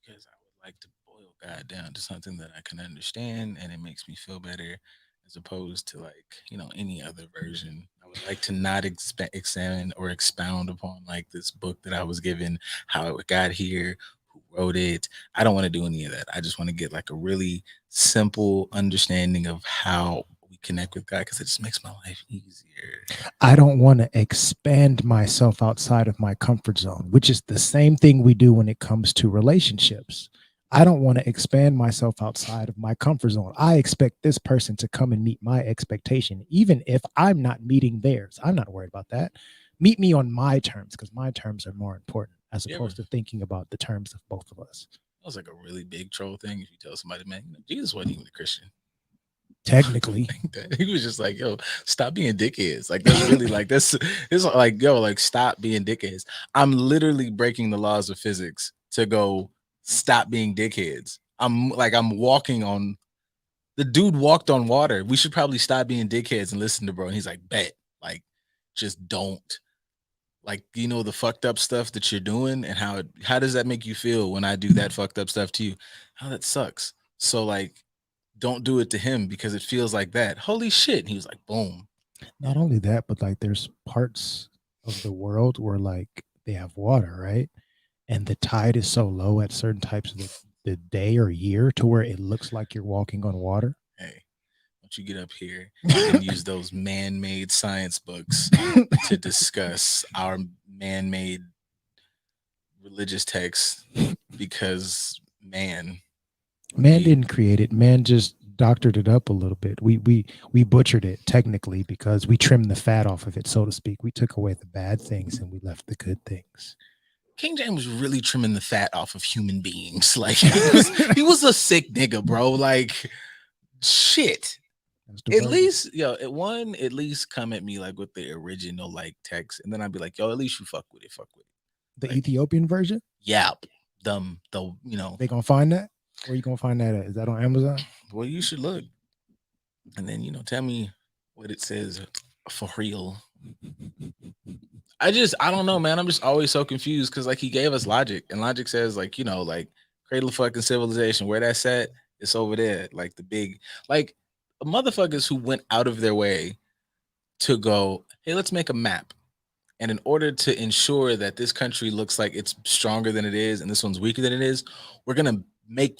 Because I would like to boil God down to something that I can understand and it makes me feel better, as opposed to, like, any other version. I would like to not examine or expound upon, like, this book that I was given, how it got here, who wrote it. I don't want to do any of that. I just want to get like a really simple understanding of how we connect with God, because it just makes my life easier. I don't want to expand myself outside of my comfort zone, which is the same thing we do when it comes to relationships. I don't want to expand myself outside of my comfort zone. I expect this person to come and meet my expectation, even if I'm not meeting theirs. I'm not worried about that. Meet me on my terms, because my terms are more important, as opposed to thinking about the terms of both of us. That was like a really big troll thing if you tell somebody, man, Jesus wasn't even a Christian. Technically. He was just like, yo, stop being dickheads. Like that's really like it's like, yo, like stop being dickheads. I'm literally breaking the laws of physics to go stop being dickheads. I'm walking on the dude walked on water. We should probably stop being dickheads and listen to bro. And he's like, bet. Like, just don't. Like, you know, the fucked up stuff that you're doing and how does that make you feel when I do that fucked up stuff to you? How that sucks. So like don't do it to him because it feels like that. Holy shit. And he was like, boom. Not only that, but like there's parts of the world where like they have water, right? And the tide is so low at certain types of the day or year to where it looks like you're walking on water. Hey, don't you get up here and use those man-made science books to discuss our man-made religious texts because man didn't create it. Man just doctored it up a little bit. We butchered it technically because we trimmed the fat off of it, so to speak. We took away the bad things and we left the good things. King James was really trimming the fat off of human beings. Like he was a sick nigga, bro. Like shit. At least, yo, at least come at me like with the original like text, and then I'd be like, yo, at least you fuck with it. The like, Ethiopian version? Yeah. The they gonna find that? Where you gonna find that at? Is that on Amazon? Well, you should look. And then, tell me what it says for real. I don't know, man. I'm just always so confused because like he gave us logic, and logic says like, like cradle of fucking civilization, where that's at, it's over there. Like the big, like motherfuckers who went out of their way to go, hey, let's make a map. And in order to ensure that this country looks like it's stronger than it is and this one's weaker than it is, we're gonna make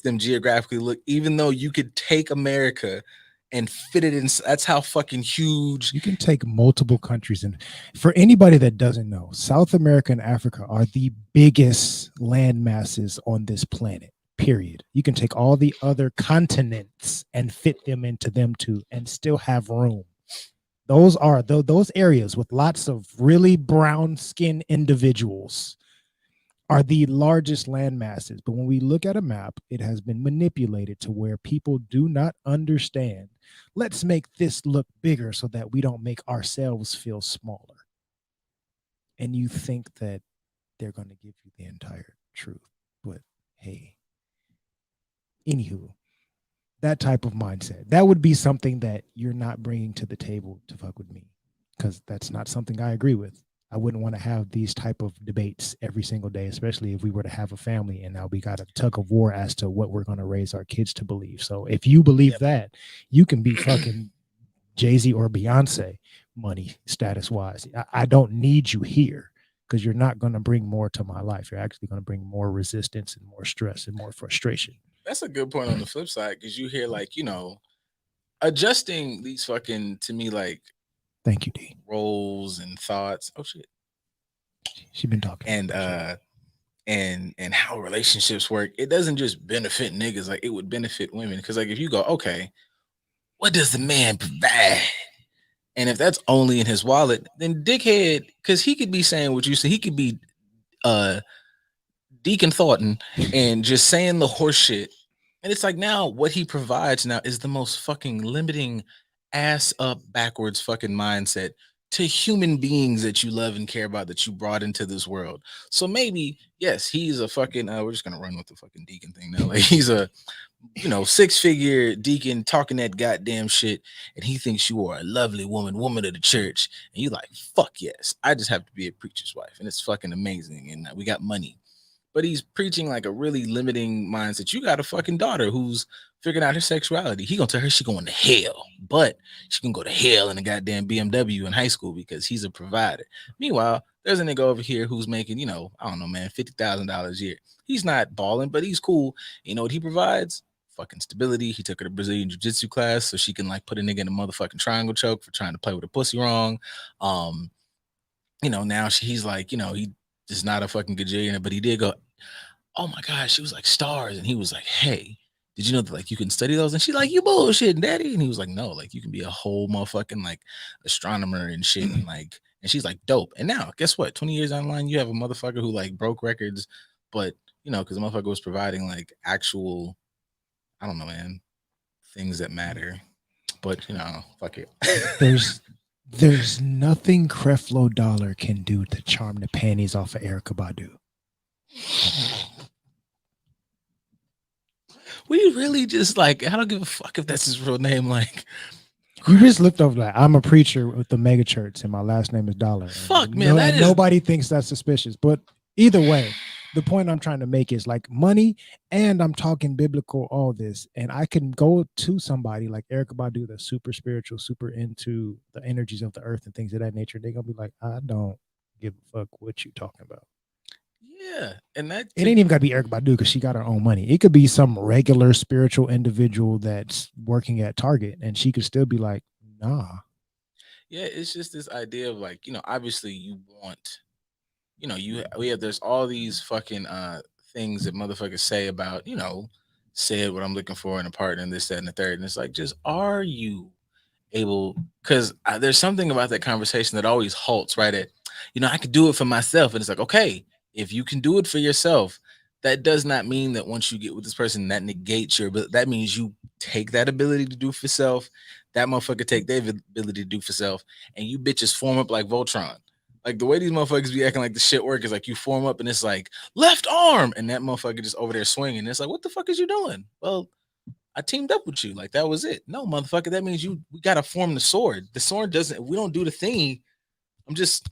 them geographically look, even though you could take America and fit it in. That's how fucking huge you can take multiple countries. And for anybody that doesn't know, South America and Africa are the biggest land masses on this planet, period. You can take all the other continents and fit them into them too and still have room. Those are those areas with lots of really brown skin individuals are the largest land masses. But when we look at a map, it has been manipulated to where people do not understand. Let's make this look bigger so that we don't make ourselves feel smaller. And you think that they're going to give you the entire truth. But hey, anywho, that type of mindset, that would be something that you're not bringing to the table to fuck with me, because that's not something I agree with. I wouldn't want to have these type of debates every single day, especially if we were to have a family and now we got a tug of war as to what we're going to raise our kids to believe. So if you believe that, you can be fucking Jay-Z or Beyonce money status wise. I don't need you here because you're not going to bring more to my life. You're actually going to bring more resistance and more stress and more frustration. That's a good point on the flip side, because you hear like, adjusting these fucking, to me, like, thank you, D. roles and thoughts. Oh shit. She's been talking. And how relationships work. It doesn't just benefit niggas, like it would benefit women. Because like if you go, okay, what does the man provide? And if that's only in his wallet, then dickhead, because he could be saying what you say, he could be Deacon Thornton and just saying the horse shit. And it's like now what he provides now is the most fucking limiting ass up backwards fucking mindset to human beings that you love and care about, that you brought into this world. So maybe, yes, he's a fucking, we're just going to run with the fucking deacon thing now. Like he's a, 6-figure deacon talking that goddamn shit. And he thinks you are a lovely woman of the church. And you like, fuck yes, I just have to be a preacher's wife. And it's fucking amazing. And we got money. But he's preaching like a really limiting mindset. You got a fucking daughter who's figuring out her sexuality. He gonna tell her she going to hell, but she can go to hell in a goddamn BMW in high school because he's a provider. Meanwhile, there's a nigga over here who's making, I don't know, man, $50,000 a year. He's not balling, but he's cool. You know what he provides? Fucking stability. He took her to Brazilian jiu-jitsu class so she can like put a nigga in a motherfucking triangle choke for trying to play with a pussy wrong. Now he's like, he just not a fucking gajillionaire, but he did go, oh my gosh, she was like stars. And he was like, hey, did you know that like you can study those? And she's like, you bullshitting, daddy. And he was like, no, like you can be a whole motherfucking like astronomer and shit. And like, and she's like, dope. And now guess what? 20 years online, you have a motherfucker who like broke records, but because the motherfucker was providing like actual, I don't know, man, things that matter. But fuck it. There's there's nothing Creflo Dollar can do to charm the panties off of Erica Badu. We really just like, I don't give a fuck if that's his real name. Like, You just looked over like I'm a preacher with the mega church and my last name is Dollar. fuck, man, that and is nobody thinks that's suspicious. But either way, the point I'm trying to make is like money, and I'm talking biblical, all this. And I can go to somebody like Erica Badu that's super spiritual, super into the energies of the earth and things of that nature. They're gonna be like, I don't give a fuck what you talking about. yeah, and that It ain't even gotta be Erica Badu because she got her own money. It could be some regular spiritual individual that's working at Target, and she could still be like, nah. yeah, it's just this idea of like, obviously you want, we have there's all these fucking things that motherfuckers say about, said what I'm looking for in a partner and this, that, and the third. And it's like, just are you able, because there's something about that conversation that always halts right at, I could do it for myself. And it's like, okay, if you can do it for yourself, that does not mean that once you get with this person, that negates your ability. That means you take that ability to do for self, that motherfucker take their ability to do for self, and you bitches form up like Voltron. Like the way these motherfuckers be acting like the shit work is like you form up and it's like left arm, and that motherfucker just over there swinging. It's like, what the fuck is you doing? Well, I teamed up with you. Like that was it. No, motherfucker, that means we gotta form the sword. The sword doesn't. If we don't do the thing, I'm just.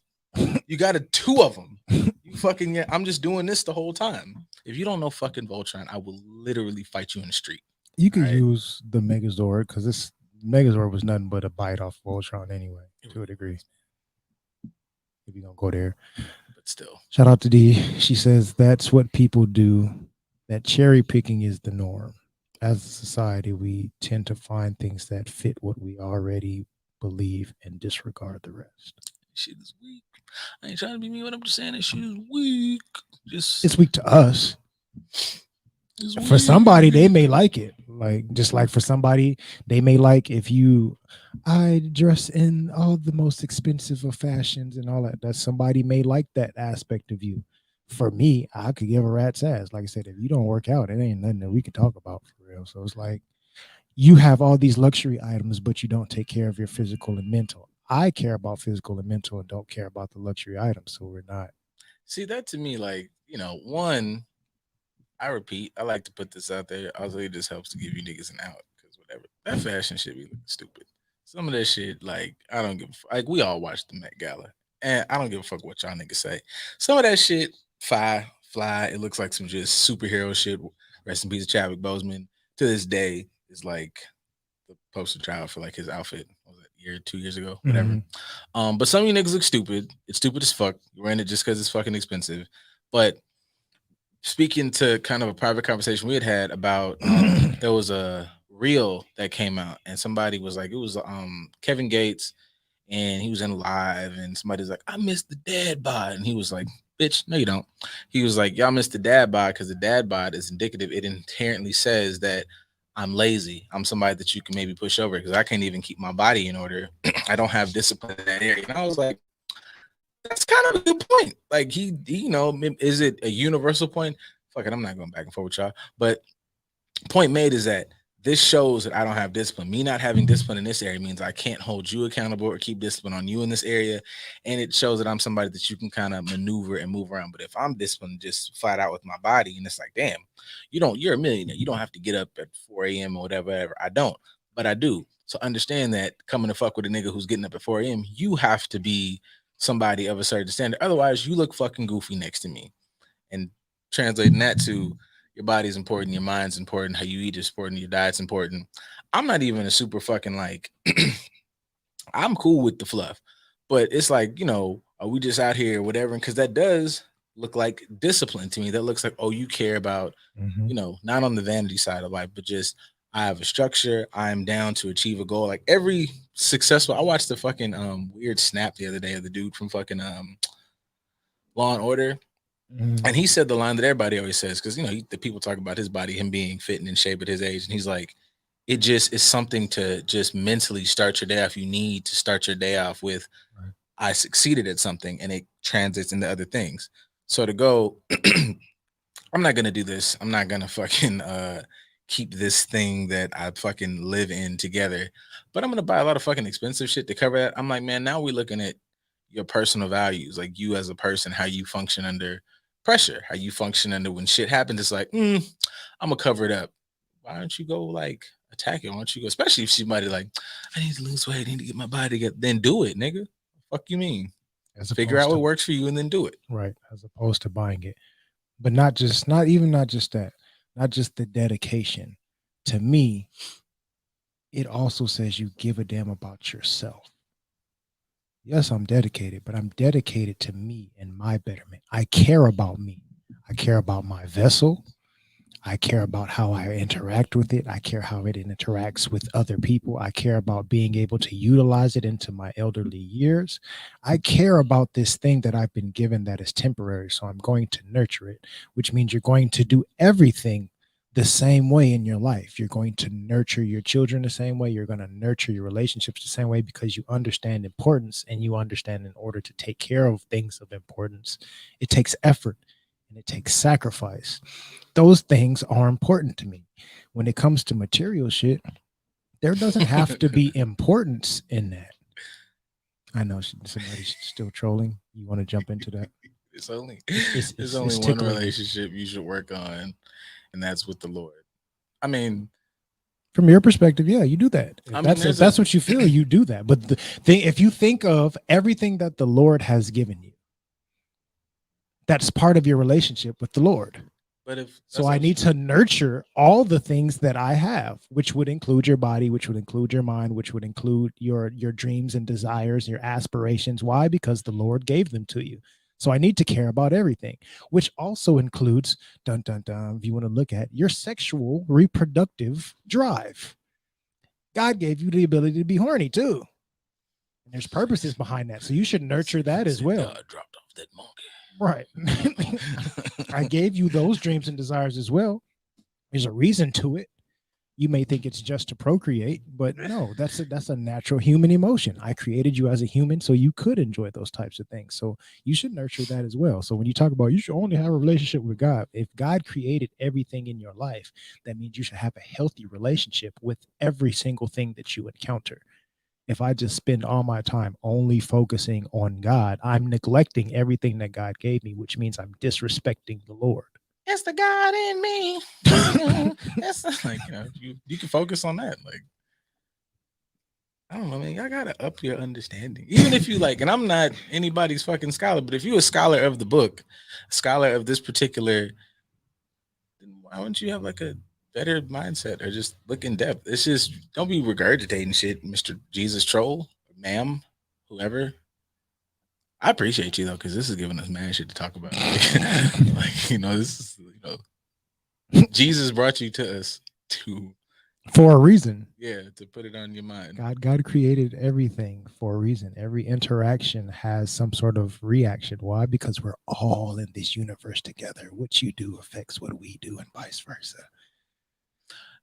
You got two of them. You fucking yeah. I'm just doing this the whole time. If you don't know fucking Voltron, I will literally fight you in the street. You could Right. use the Megazord because this Megazord was nothing but a bite off Voltron anyway, to a degree. If you don't go there, But still, shout out to D. She says that's what people do. That cherry picking is the norm. As a society, we tend to find things that fit what we already believe and disregard the rest. shit is weak. I ain't trying to be mean, but I'm just saying that shit is weak. Just It's weak to us. it's For somebody, they weak. may like it. Like just like for somebody, they may like if you I dress in all the most expensive of fashions and all that. That somebody may like that aspect of you. For me, I could give a rat's ass. Like I said, if you don't work out, it ain't nothing that we can talk about for real. So it's like you have all these luxury items, but you don't take care of your physical and mental. I care about physical and mental and don't care about the luxury items. So we're not. See that to me, like one. I repeat, I like to put this out there. Also, it just helps to give you niggas an out because whatever that fashion shit be looking stupid. Some of that shit, like I don't give like we all watch the Met Gala, and I don't give a fuck what y'all niggas say. Some of that shit, fly. It looks like some just superhero shit. Rest in peace, Chadwick Boseman. To this day, is like the poster child for like his outfit. What was it year, 2 years ago, whatever. But some of you niggas look stupid. It's stupid as fuck. You ran it just because it's fucking expensive. But speaking to kind of a private conversation we had about there was a reel that came out and somebody was like it was Kevin Gates and he was in live and somebody's like I missed the dad bod and he was like bitch no you don't. He was like y'all missed the dad bod because the dad bod is indicative. It inherently says that I'm lazy. I'm somebody that you can maybe push over because I can't even keep my body in order. I don't have discipline in that area. And I was like that's kind of a good point. Like is it a universal point? Fuck it, I'm not going back and forth with y'all. But point made is that this shows that I don't have discipline. Me not having discipline in this area means I can't hold you accountable or keep discipline on you in this area. And it shows that I'm somebody that you can kind of maneuver and move around. But if I'm disciplined just flat out with my body, and it's like, damn, you're a millionaire. You don't have to get up at 4 a.m. or whatever. I don't, but I do. So understand that coming to fuck with a nigga who's getting up at 4 a.m., you have to be somebody of a certain standard. Otherwise, you look fucking goofy next to me. And translating that to your body's important, your mind's important, how you eat is important, your diet's important. I'm not even a super fucking like I'm cool with the fluff, but it's like, are we just out here or whatever? Because that does look like discipline to me. That looks like, oh, you care about, not on the vanity side of life, but just I have a structure. I'm down to achieve a goal. Like every successful, I watched the fucking weird snap the other day of the dude from fucking Law and Order. And he said the line that everybody always says, because the people talk about his body, him being fit and in shape at his age, and he's like, it just is something to just mentally start your day off. You need to start your day off with, Right. I succeeded at something, and it translates into other things. So to go, I'm not gonna do this. I'm not gonna fucking keep this thing that I fucking live in together, but I'm gonna buy a lot of fucking expensive shit to cover that. I'm like, man, now we're looking at your personal values, like you as a person, how you function under pressure, how you function under when shit happens. It's like, I'm gonna cover it up. Why don't you go like attack it? Why don't you go, especially if somebody like, I need to lose weight, I need to get my body together, then do it, nigga. Fuck you mean? Figure out what works for you and then do it. Right. As opposed to buying it. But not just that, not just the dedication. To me, it also says you give a damn about yourself. Yes, I'm dedicated, but I'm dedicated to me and my betterment. I care about me. I care about my vessel. I care about how I interact with it. I care how it interacts with other people. I care about being able to utilize it into my elderly years. I care about this thing that I've been given that is temporary. So I'm going to nurture it, which means you're going to do everything the same way in your life. You're going to nurture your children the same way. You're going to nurture your relationships the same way because you understand importance, and you understand in order to take care of things of importance, it takes effort and it takes sacrifice. Those things are important to me. When it comes to material shit, there doesn't have to be importance in that. I know somebody's still trolling. You want to jump into that? It's only one relationship you should work on, and that's with the Lord. I mean, from your perspective, yeah, you do that. If that's what you feel, you do that. But the thing, if you think of everything that the Lord has given you, that's part of your relationship with the Lord. But I need to nurture all the things that I have, which would include your body, which would include your mind, which would include your dreams and desires, your aspirations. Why? Because the Lord gave them to you. So I need to care about everything, which also includes, dun, dun, dun, if you want to look at your sexual reproductive drive. God gave you the ability to be horny too. And there's purposes behind that. So you should nurture that as well. God dropped off that monkey. Right. I gave you those dreams and desires as well. There's a reason to it. You may think it's just to procreate, but no, that's a natural human emotion. I created you as a human so you could enjoy those types of things. So you should nurture that as well. So when you talk about you should only have a relationship with God, if God created everything in your life, that means you should have a healthy relationship with every single thing that you encounter. If I just spend all my time only focusing on God, I'm neglecting everything that God gave me, which means I'm disrespecting the Lord. It's the God in me. That's like, you can focus on that. Like, I don't know, man. Y'all gotta up your understanding. Even if you like, and I'm not anybody's fucking scholar, but if you're a scholar of the book, a scholar of this particular, then why wouldn't you have like a better mindset or just look in depth? It's just, don't be regurgitating shit, Mr. Jesus Troll, ma'am, whoever. I appreciate you though, because this is giving us mad shit to talk about. This is, Jesus brought you to us for a reason. Yeah, to put it on your mind. God created everything for a reason. Every interaction has some sort of reaction. Why? Because we're all in this universe together. What you do affects what we do, and vice versa.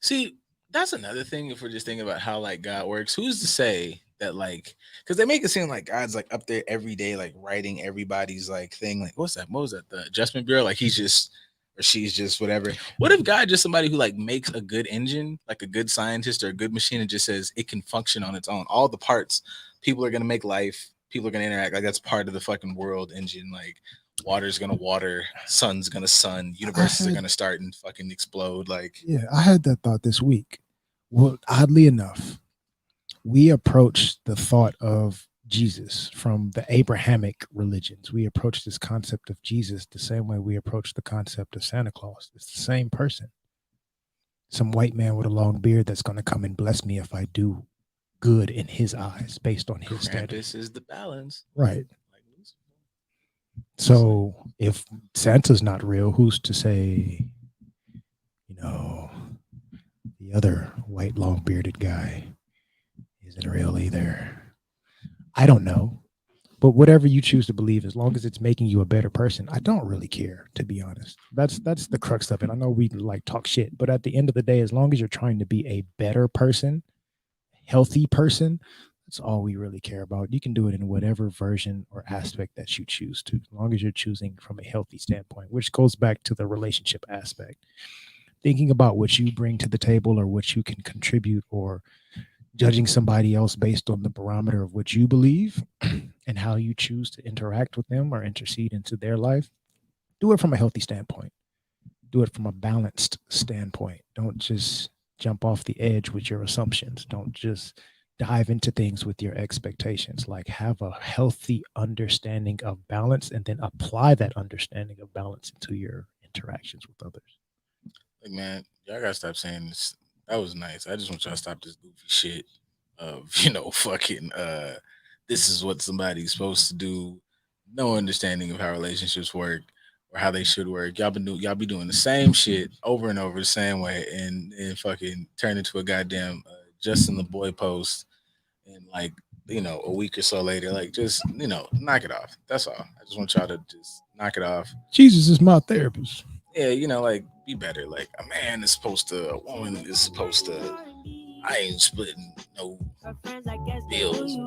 See, that's another thing. If we're just thinking about how like God works, who's to say that, like, because they make it seem like God's like up there every day, like writing everybody's like thing. Like, what was that? The Adjustment Bureau? Like he's just, or she's just whatever. What if God just somebody who like makes a good engine, like a good scientist or a good machine, and just says it can function on its own? All the parts, people are gonna make life, people are gonna interact. Like that's part of the fucking world engine. Like water's gonna water, sun's gonna sun, universes are gonna start and fucking explode. Like, yeah, I had that thought this week. Well, oddly enough, we approach the thought of Jesus from the Abrahamic religions. We approach this concept of Jesus the same way we approach the concept of Santa Claus. It's the same person. Some white man with a long beard that's going to come and bless me if I do good in his eyes based on his standards. This is the balance. Right. So if Santa's not real, who's to say, the other white long bearded guy isn't real either? I don't know. But whatever you choose to believe, as long as it's making you a better person, I don't really care, to be honest. That's the crux of it. I know we like talk shit, but at the end of the day, as long as you're trying to be a better person, healthy person, that's all we really care about. You can do it in whatever version or aspect that you choose to, as long as you're choosing from a healthy standpoint, which goes back to the relationship aspect. thinking about what you bring to the table or what you can contribute, or judging somebody else based on the barometer of what you believe and how you choose to interact with them or intercede into their life, do it from a healthy standpoint. Do it from a balanced standpoint. Don't just jump off the edge with your assumptions. Don't just dive into things with your expectations. Like, have a healthy understanding of balance and then apply that understanding of balance into your interactions with others. Like, man, y'all gotta stop saying this. That was nice. I just want y'all to stop this goofy shit of, fucking this is what somebody's supposed to do. No understanding of how relationships work or how they should work. Y'all be doing the same shit over and over the same way, and fucking turn into a goddamn Justin the Boy post, and like, a week or so later, like, just, knock it off. That's all. I just want y'all to just knock it off. Jesus is my therapist. Yeah, like, be better. Like, a woman is supposed to, I ain't splitting no bills.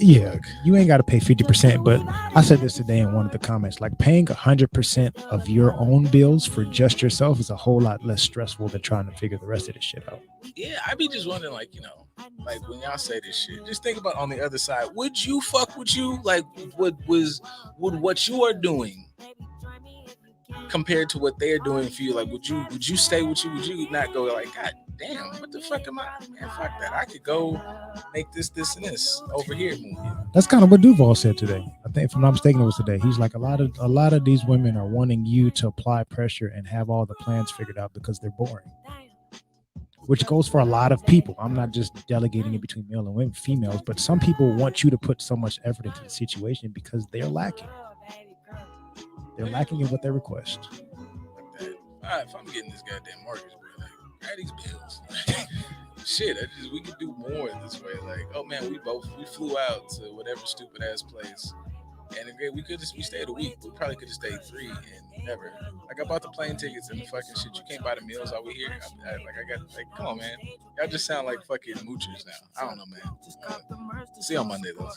Yeah, you ain't got to pay 50%. But I said this today in one of the comments, like, paying 100% of your own bills for just yourself is a whole lot less stressful than trying to figure the rest of this shit out. Yeah, I be just wondering, like, like, when y'all say this shit, just think about on the other side. Would you fuck with you? Like, would what you are doing compared to what they're doing for you? Like, would you stay with you? Would you not go like, God damn, what the fuck am I? Man, fuck that. I could go make this, and this over here. That's kind of what Duval said today. I think, if I'm not mistaken, it was today. He's like, a lot of these women are wanting you to apply pressure and have all the plans figured out because they're boring. Which goes for a lot of people. I'm not just delegating it between male and women, females, but some people want you to put so much effort into the situation because they're lacking. They're lacking in what they request. If I'm getting this goddamn mortgage, bro, like, pay these bills. Shit, we could do more this way. Like, oh man, we flew out to whatever stupid ass place, and we stayed a week. We probably could have stayed 3 and never. Like, I bought the plane tickets and the fucking shit. You can't buy the meals out here. Come on, man. Y'all just sound like fucking moochers now. I don't know, man. See you on Monday though.